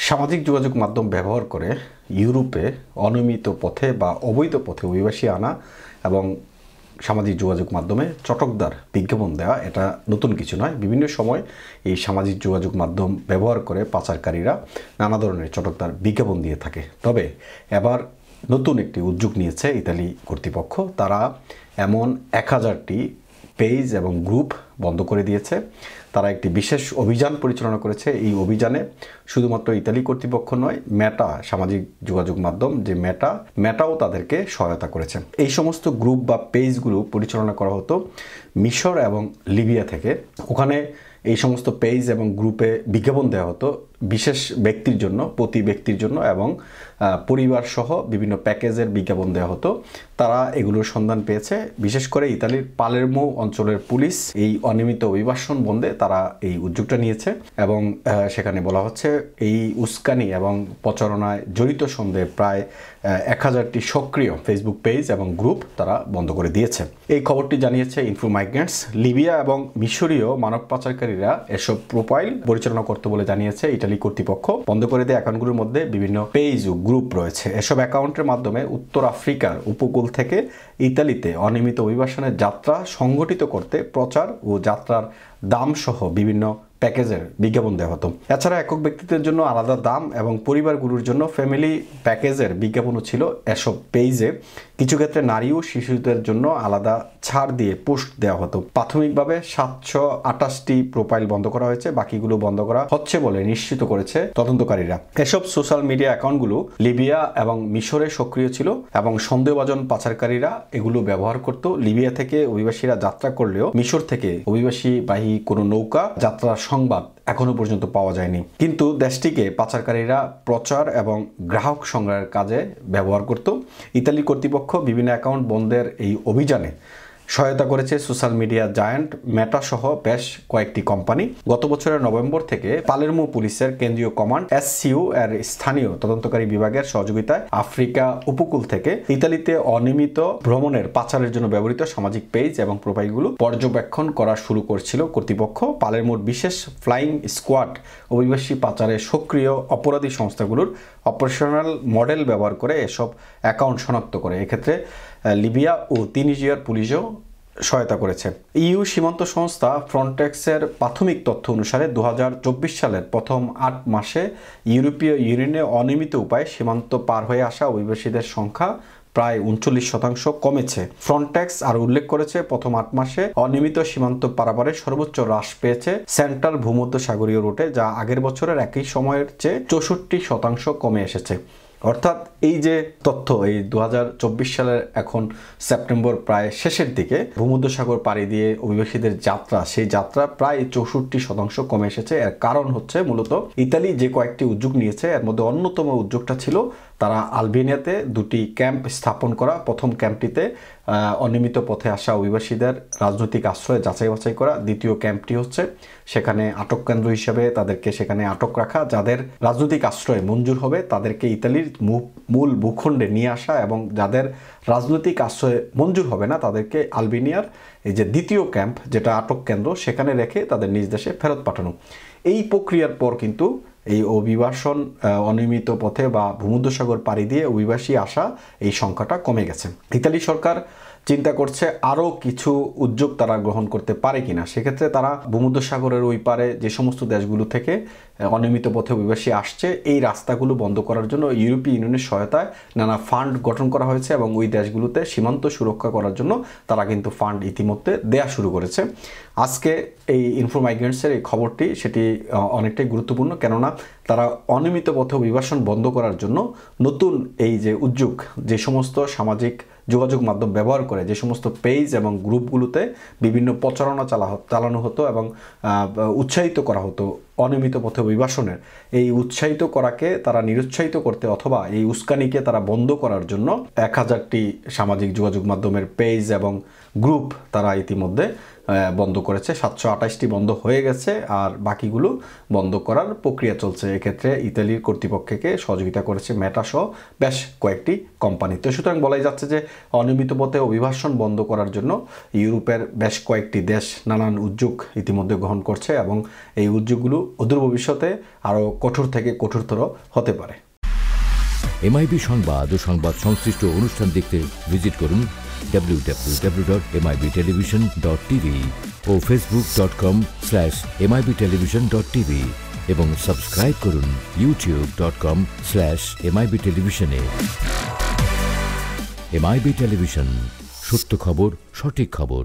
সামাজিক যোগাযোগ মাধ্যম ব্যবহার করে ইউরোপে অনিয়মিত পথে বা অবৈধ পথে অভিবাসী আনা এবং সামাজিক যোগাযোগ মাধ্যমে চটকদার বিজ্ঞাপন দেওয়া এটা নতুন কিছু নয়। বিভিন্ন সময় এই সামাজিক যোগাযোগ মাধ্যম ব্যবহার করে পাচারকারীরা নানা ধরনের চটকদার বিজ্ঞাপন দিয়ে থাকে। তবে এবার নতুন একটি উদ্যোগ নিয়েছে ইতালি কর্তৃপক্ষ। তারা এমন 1000টি পেজ এবং গ্রুপ বন্ধ করে দিয়েছে। তারা একটি বিশেষ অভিযান পরিচালনা করেছে। এই অভিযানে শুধুমাত্র ইতালি কর্তৃপক্ষ নয়, মেটা সামাজিক যোগাযোগ মাধ্যম যে মেটাও তাদেরকে সহায়তা করেছে। এই সমস্ত গ্রুপ বা পেজগুলো পরিচালনা করা হতো মিশর এবং লিবিয়া থেকে। ওখানে এই সমস্ত পেজ এবং গ্রুপে বিজ্ঞাপন দেওয়া হতো বিশেষ ব্যক্তির জন্য, প্রতি ব্যক্তির জন্য, এবং পরিবার সহ বিভিন্ন প্যাকেজের বিজ্ঞাপন দেওয়া হতো। তারা এগুলোর সন্ধান পেয়েছে। বিশেষ করে ইতালির পালেরমো অঞ্চলের পুলিশ এই অনিয়মিত অভিবাসন বন্ধে তারা এই উদ্যোগটা নিয়েছে এবং সেখানে বলা হচ্ছে এই উস্কানি এবং প্রচারণায় জড়িত সন্দেহে প্রায় 1000টি সক্রিয় ফেসবুক পেজ এবং গ্রুপ তারা বন্ধ করে দিয়েছে। এই খবরটি জানিয়েছে ইনফো মাইগ্রেন্টস। লিবিয়া এবং মিশরীয় মানব পাচারকারীরা এসব প্রোফাইল পরিচালনা করতে বলে জানিয়েছে ইতালি কর্তৃপক্ষ। বন্ধ করে দেওয়া অ্যাকাউন্টগুলোর মধ্যে বিভিন্ন পেজ ও গ্রুপ রয়েছে। এসব অ্যাকাউন্টের মাধ্যমে উত্তর আফ্রিকার উপকূল থেকে ইতালিতে অনিয়মিত অভিবাসনের যাত্রা সংগঠিত করতে প্রচার ও যাত্রার দাম সহ বিভিন্ন প্যাকেজের বিজ্ঞাপন দেওয়া হতো। এছাড়া একক ব্যক্তিদের জন্য আলাদা দাম এবং পরিবারগুলোর জন্য ফ্যামিলি প্যাকেজের বিজ্ঞাপনও ছিল এসব পেজে। কিছু ক্ষেত্রে নারী ও শিশুদের জন্য আলাদা ছাড় দিয়ে পোস্ট দেওয়া হতো। প্রাথমিকভাবে 728টি প্রোফাইল বন্ধ করা হয়েছে, বাকিগুলো বন্ধ করা হচ্ছে বলে নিশ্চিত করেছে তদন্তকারীরা। এসব সোশ্যাল মিডিয়া অ্যাকাউন্টগুলো লিবিয়া এবং মিশরে সক্রিয় ছিল এবং সন্দেহভাজন পাচারকারীরা এগুলো ব্যবহার করত। লিবিয়া থেকে অভিবাসীরা যাত্রা করলেও মিশর থেকে অভিবাসীবাহী কোনো নৌকা যাত্রার সংবাদ এখনো পর্যন্ত পাওয়া যায়নি। কিন্তু দেশটিকে পাচারকারীরা প্রচার এবং গ্রাহক সংগ্রহের কাজে ব্যবহার করত। ইতালি কর্তৃপক্ষ বিভিন্ন অ্যাকাউন্ট বন্ধের এই অভিযানে সহায়তা করেছে সোশ্যাল মিডিয়া জায়ান্ট মেটা সহ বেশ কয়েকটি কোম্পানি। গত বছরের নভেম্বর থেকে পালেরমো পুলিশের কেন্দ্রীয় কমান্ড এসসিইউ এর স্থানীয় তদন্তকারী বিভাগের সহযোগিতায় আফ্রিকা উপকূল থেকে ইতালিতে অনিয়মিত ভ্রমণের পাচারের জন্য ব্যবহৃত সামাজিক পেজ এবং প্রোফাইলগুলো পর্যবেক্ষণ করা শুরু করেছিল কর্তৃপক্ষ। পালেরমোর বিশেষ ফ্লাইং স্কোয়াড অভিবাসী পাচারে সক্রিয় অপরাধী সংস্থাগুলোর অপারেশনাল মডেল ব্যবহার করে এসব অ্যাকাউন্ট শনাক্ত করে। এক্ষেত্রে লিবিয়া ও তিউনিসিয়ার পুলিশও সহায়তা করেছে। ইইউ সীমান্ত সংস্থা ফ্রন্টেক্সের প্রাথমিক তথ্য অনুসারে 2024 সালের প্রথম 8 মাসে ইউরোপীয় ইউনিয়নে অনিয়মিত উপায়ে সীমান্ত পার হয়ে আসা অভিবাসীদের সংখ্যা প্রায় 39% কমেছে। ফ্রন্টেক্স আরও উল্লেখ করেছে প্রথম 8 মাসে অনিয়মিত সীমান্ত পারাপারে সর্বোচ্চ হ্রাস পেয়েছে সেন্ট্রাল ভূমধ্যসাগরীয় রুটে, যা আগের বছরের একই সময়ের চেয়ে 64% কমে এসেছে। অর্থাৎ এই যে তথ্য, এই 2024 সালের এখন সেপ্টেম্বর প্রায় শেষের দিকে ভূমধ্যসাগর পাড়ি দিয়ে অভিবাসীদের যাত্রা, সেই যাত্রা প্রায় 64% কমে এসেছে। এর কারণ হচ্ছে মূলত ইতালি যে কয়েকটি উদ্যোগ নিয়েছে, এর মধ্যে অন্যতম উদ্যোগটা ছিল তারা আলবেনিয়াতে 2টি ক্যাম্প স্থাপন করা। প্রথম ক্যাম্পটিতে অনিয়মিত পথে আসা অভিবাসীদের রাজনৈতিক আশ্রয় যাচাই বাছাই করা। দ্বিতীয় ক্যাম্পটি হচ্ছে সেখানে আটক কেন্দ্র হিসেবে তাদেরকে সেখানে আটক রাখা। যাদের রাজনৈতিক আশ্রয় মঞ্জুর হবে তাদেরকে ইতালির মূল ভূখণ্ডে নিয়ে আসা, এবং যাদের রাজনৈতিক আশ্রয় মঞ্জুর হবে না তাদেরকে আলবেনিয়ার এই যে দ্বিতীয় ক্যাম্প, যেটা আটক কেন্দ্র, সেখানে রেখে তাদের নিজ দেশে ফেরত পাঠানো। এই প্রক্রিয়ার পর কিন্তু এই অভিবাসন অনিয়মিত পথে বা ভূমধ্যসাগর পাড়ি দিয়ে অভিবাসী আসা এই সংখ্যাটা কমে গেছে। ইতালি সরকার চিন্তা করছে আরও কিছু উদ্যোগ তারা গ্রহণ করতে পারে কিনা। সেক্ষেত্রে তারা ভূমধ্যসাগরের ওই পারে যে সমস্ত দেশগুলো থেকে অনিয়মিত পথে অভিবাসী আসছে, এই রাস্তাগুলো বন্ধ করার জন্য ইউরোপীয় ইউনিয়নের সহায়তায় নানা ফান্ড গঠন করা হয়েছে এবং ওই দেশগুলোতে সীমান্ত সুরক্ষা করার জন্য তারা কিন্তু ফান্ড ইতিমধ্যে দেয়া শুরু করেছে। আজকে এই ইনফো মাইগ্রেন্টসের এই খবরটি সেটি অনেকটাই গুরুত্বপূর্ণ, কেননা তারা অনিয়মিত পথে অভিবাসন বন্ধ করার জন্য নতুন এই যে উদ্যোগ, যে সমস্ত সামাজিক যোগাযোগ মাধ্যম ব্যবহার করে যে সমস্ত পেজ এবং গ্রুপগুলোতে বিভিন্ন প্রচারণা চালানো হতো এবং উৎসাহিত করা হতো অনিয়মিত পথে অভিবাসনের, এই উৎসাহিত করাকে তারা নিরুৎসাহিত করতে অথবা এই উস্কানিকে তারা বন্ধ করার জন্য 1000টি সামাজিক যোগাযোগ মাধ্যমের পেজ এবং গ্রুপ তারা ইতিমধ্যে বন্ধ করেছে, 728টি বন্ধ হয়ে গেছে, আর বাকিগুলো বন্ধ করার প্রক্রিয়া চলছে। এক্ষেত্রে ইতালির কর্তৃপক্ষকে সহযোগিতা করেছে মেটা সহ বেশ কয়েকটি কোম্পানি। তো সুতরাং বলাই যাচ্ছে যে অনিয়মিত পথে অভিবাসন বন্ধ করার জন্য ইউরোপের বেশ কয়েকটি দেশ নানান উদ্যোগ ইতিমধ্যে গ্রহণ করছে, এবং এই উদ্যোগগুলো অদূর ভবিষ্যতে আরও কঠোর থেকে কঠোরতর হতে পারে। এমআইবি সংবাদ ও সংবাদ সংশ্লিষ্ট অনুষ্ঠান দেখতে ভিজিট করুন www.mibtelevision.tv ও facebook.com/mibtelevision.tv এবং সাবস্ক্রাইব করুন youtube.com/mibtelevision এ। এমআইবি টেলিভিশন, সত্য খবর, সঠিক খবর।